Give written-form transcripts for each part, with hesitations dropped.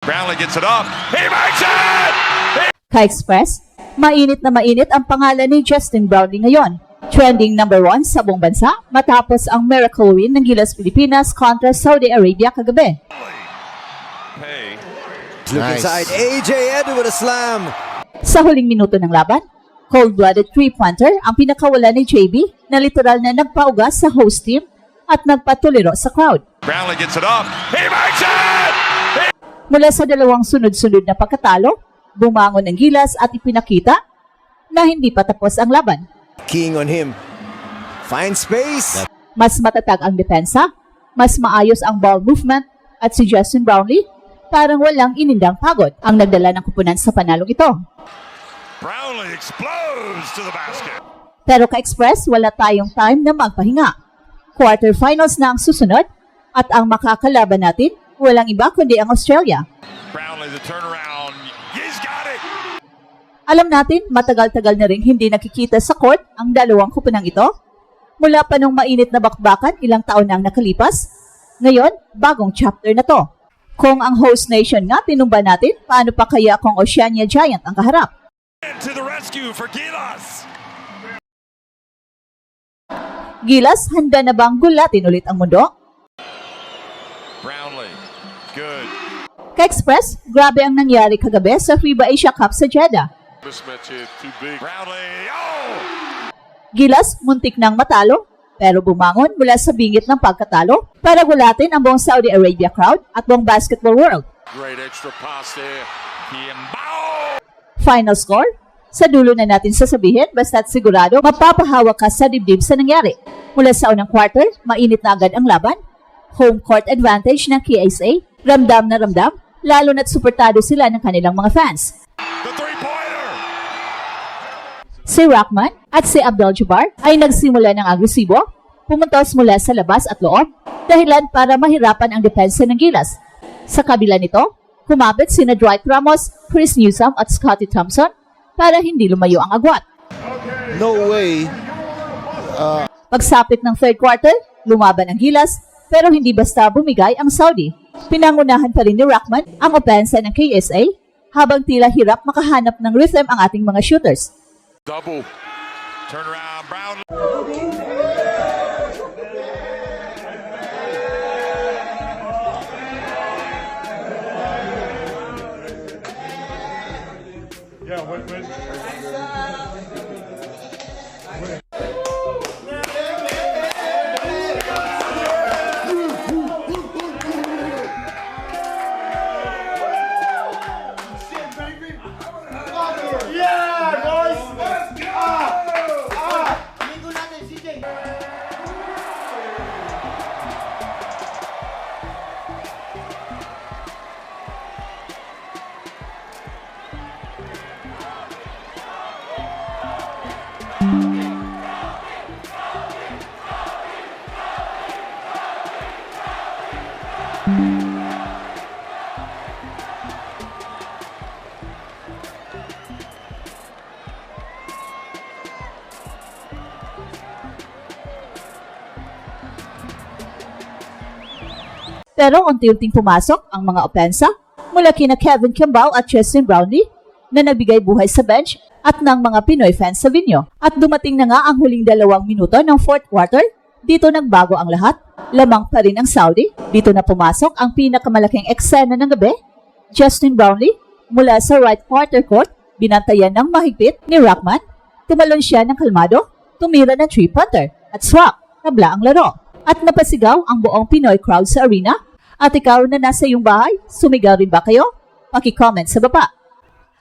Brownlee gets it up. He makes it! Ka-Express, mainit na mainit ang pangalan ni Justin Brownlee ngayon. Trending number 1 sa buong bansa matapos ang miracle win ng Gilas Pilipinas kontra Saudi Arabia kagabi. Hey. Look inside, AJ Edu with a slam. Sa huling minuto ng laban, cold-blooded three-pointer ang pinakawala ni JB na literal na nagpaugas sa host team at nagpatuliro sa crowd. Brownlee gets it up. He makes it! Mula sa dalawang sunod-sunod na pagkatalo, bumangon ang Gilas at ipinakita na hindi pa tapos ang laban. Keying on him. Find space. Mas matatag ang depensa, mas maayos ang ball movement at si Justin Brownlee parang walang inindang pagod ang nagdala ng kupunan sa panalong ito. Brownlee explodes to the basket. Pero ka-Express, wala tayong time na magpahinga. Quarterfinals na ang susunod at ang makakalaban natin walang iba kundi ang Australia. Brownlee the turnaround. He's got it. Alam natin, matagal-tagal na rin hindi nakikita sa court ang dalawang kupunang ito. Mula pa nung mainit na bakbakan ilang taon nang nakalipas, ngayon, bagong chapter na to. Kung ang host nation nga tinumba natin, paano pa kaya kung Oceania Giant ang kaharap? To the rescue for Gilas. Gilas, handa na bang gulatin ulit ang mundo? Brownlee. Good. Ka-Express, grabe ang nangyari kagabi sa FIBA Asia Cup sa Jeddah. Mismatch here, too big. Brownlee. Oh! Gilas, muntik nang matalo, pero bumangon mula sa bingit ng pagkatalo para gulatin ang buong Saudi Arabia crowd at buong basketball world. Great extra pass there. Kimbao! Final score? Sa dulo na natin sasabihin basta't sigurado mapapahawak ka sa dibdib sa nangyari. Mula sa unang quarter, mainit na agad ang laban. Home court advantage ng KSA, ramdam na ramdam, lalo na't suportado sila ng kanilang mga fans. The three-pointer! Si Rockman at si Abdul Jabbar ay nagsimula ng agresibo, pumuntos mula sa labas at loob, dahilan para mahirapan ang depensa ng Gilas. Sa kabila nito, kumapit sina Dwight Ramos, Chris Newsome at Scottie Thompson para hindi lumayo ang agwat. No way. Pagsapit ng third quarter, lumaban ang Gilas, pero hindi basta bumigay ang Saudi. Pinangunahan pa rin ni Rockman ang opensa ng KSA, habang tila hirap makahanap ng rhythm ang ating mga shooters. Double. Turn around, Brownlee. Pero unti-unting pumasok ang mga opensa mula kina Kevin Kimball at Justin Brownlee na nagbigay buhay sa bench at ng mga Pinoy fans sa venue. At dumating na nga ang huling 2 minuto ng fourth quarter. Dito nagbago ang lahat. Lamang pa rin ang Saudi. Dito na pumasok ang pinakamalaking eksena ng gabi. Justin Brownlee mula sa right quarter court, binantayan ng mahigpit ni Rockman. Tumalon siya ng kalmado, tumira ng three-pointer at swak, tabla ang laro. At napasigaw ang buong Pinoy crowd sa arena. At ikaw na nasa iyong bahay, sumigaw rin ba kayo? Paki-comment sa baba.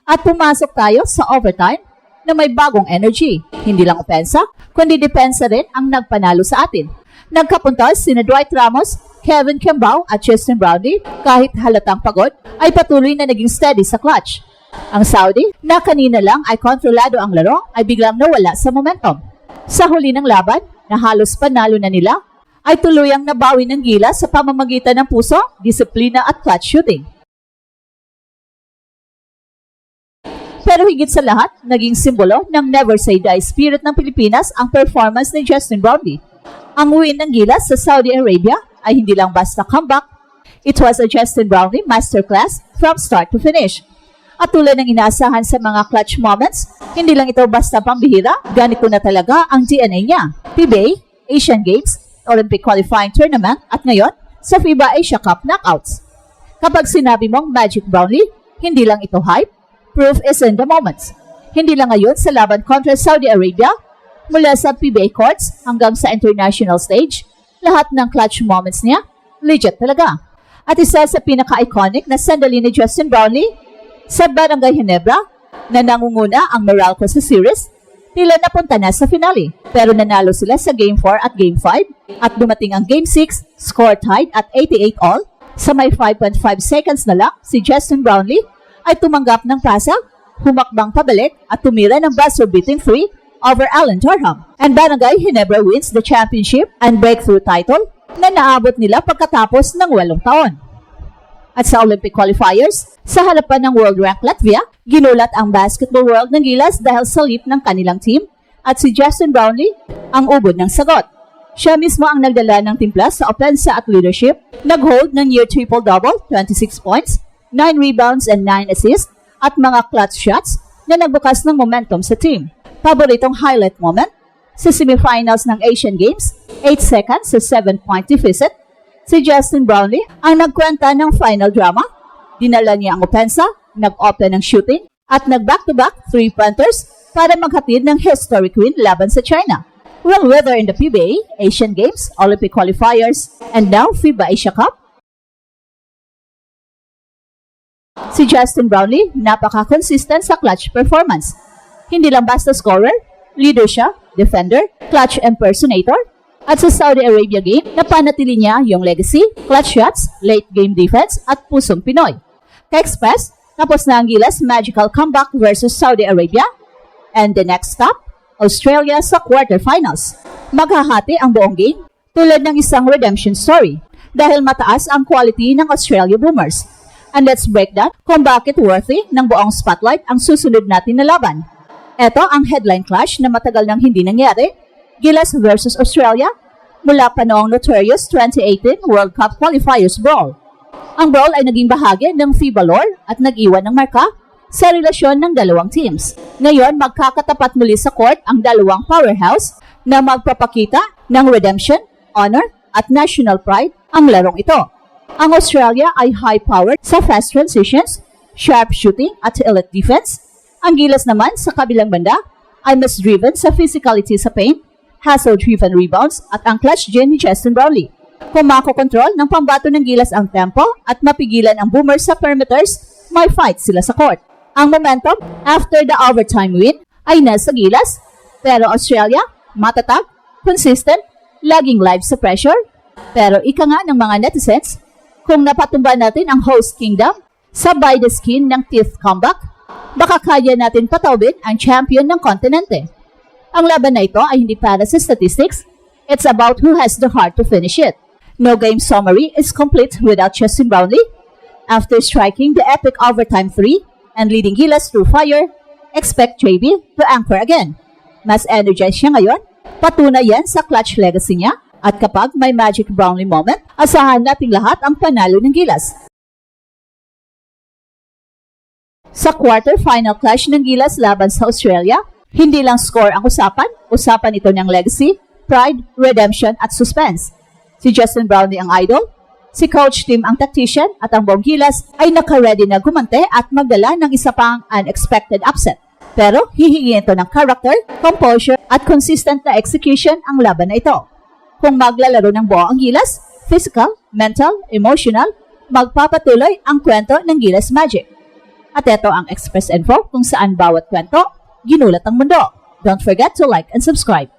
At pumasok tayo sa overtime na may bagong energy. Hindi lang opensa, kundi depensa rin ang nagpanalo sa atin. Nagkapuntos sina Dwight Ramos, Kevin Kimball at Justin Brownlee kahit halatang pagod ay patuloy na naging steady sa clutch. Ang Saudi na kanina lang ay kontrolado ang laro ay biglang nawala sa momentum. Sa huli ng laban na halos panalo na nila ay tuluyang nabawi ng Gilas sa pamamagitan ng puso, disiplina at clutch shooting. Pero higit sa lahat, naging simbolo ng never say die spirit ng Pilipinas ang performance ni Justin Brownlee. Ang win ng Gilas sa Saudi Arabia ay hindi lang basta comeback, It was a Justin Brownlee masterclass from start to finish. At tulad ng inaasahan sa mga clutch moments, hindi lang ito basta pambihira, ganito na talaga ang DNA niya. PBA, Asian Games, Olympic Qualifying Tournament, at ngayon, sa FIBA Asia Cup Knockouts. Kapag sinabi mong Magic Brownlee, hindi lang ito hype, proof is in the moments. Hindi lang ngayon sa laban kontra Saudi Arabia, mula sa PBA courts hanggang sa international stage, lahat ng clutch moments niya, legit talaga. At isa sa pinaka-iconic na sandali ni Justin Brownlee, sa Barangay Ginebra, na nangunguna ang Meralco sa series, tila napunta na sa finale. Pero nanalo sila sa Game 4 at Game 5, at dumating ang Game 6, score tied at 88 all. Sa may 5.5 seconds na lang, si Justin Brownlee ay tumanggap ng pasa, humakbang pabalik at tumira ng buzzer-beating 3 over Alan Durham. And Barangay Ginebra wins the championship and breakthrough title na naabot nila pagkatapos ng 8 taon. At sa Olympic qualifiers, sa harapan ng world rank Latvia, ginulat ang basketball world ng gilas dahil sa leap ng kanilang team at si Justin Brownlee ang ubod ng sagot. Siya mismo ang nagdala ng timpla sa opensa at leadership, nag-hold ng near triple-double, 26 points, 9 rebounds and 9 assists, at mga clutch shots na nagbukas ng momentum sa team. Paboritong highlight moment, sa semifinals ng Asian Games, 8 seconds sa 7-point deficit, si Justin Brownlee ang nagkwenta ng final drama. Dinala niya ang opensa, nag-open ng shooting, at nag-back-to-back 3-pointers para maghatid ng historic win laban sa China. Well, whether in the PBA, Asian Games, Olympic qualifiers, and now FIBA Asia Cup, si Justin Brownlee napaka-consistent sa clutch performance. Hindi lang basta scorer, leader siya, defender, clutch impersonator, at sa Saudi Arabia game, napanatili niya yung legacy, clutch shots, late game defense, at pusong Pinoy. Ka-Express, tapos na ang gilas magical comeback versus Saudi Arabia, and the next stop, Australia sa quarterfinals. Maghahati ang buong game tulad ng isang redemption story dahil mataas ang quality ng Australia Boomers. And let's break down kung bakit worthy ng buong spotlight ang susunod natin na laban. Ito ang headline clash na matagal nang hindi nangyari, Gilas versus Australia, mula pa noong notorious 2018 World Cup Qualifiers Brawl. Ang brawl ay naging bahagi ng FIBA lore at nag-iwan ng marka sa relasyon ng dalawang teams. Ngayon, magkakatapat muli sa court ang dalawang powerhouse na magpapakita ng redemption, honor, at national pride ang larong ito. Ang Australia ay high-powered sa fast transitions, sharp shooting at elite defense. Ang Gilas naman sa kabilang banda ay mas driven sa physicality sa paint, hustle-driven rebounds at ang clutch gen ni Justin Brownlee. Kung makokontrol ng pambato ng Gilas ang tempo at mapigilan ang Boomers sa perimeters, may fight sila sa court. Ang momentum after the overtime win ay nasa Gilas, pero Australia, matatag, consistent, laging live sa pressure. Pero ika nga ng mga netizens, kung napatumba natin ang host kingdom sa by the skin ng teeth comeback, baka kaya natin patawid ang champion ng kontinente. Ang laban na ito ay hindi para sa statistics, it's about who has the heart to finish it. No game summary is complete without Justin Brownlee. After striking the epic overtime 3, and leading Gilas through fire, expect JB to anchor again. Mas energized siya ngayon, patunay yan sa clutch legacy niya, at kapag may Magic Brownlee moment, asahan nating lahat ang panalo ng Gilas. Sa quarter-final clash ng Gilas laban sa Australia, hindi lang score ang usapan ito ng legacy, pride, redemption at suspense. Si Justin Brownlee ang idol, si Coach Tim ang tactician at ang buong Gilas ay naka-ready na gumante at magdala ng isa pang unexpected upset. Pero hihingin ito ng character, composure at consistent na execution ang laban na ito. Kung maglalaro ng buo ang Gilas, physical, mental, emotional, magpapatuloy ang kwento ng Gilas Magic. At ito ang Express Info kung saan bawat kwento, ginulat ang mundo. Don't forget to like and subscribe.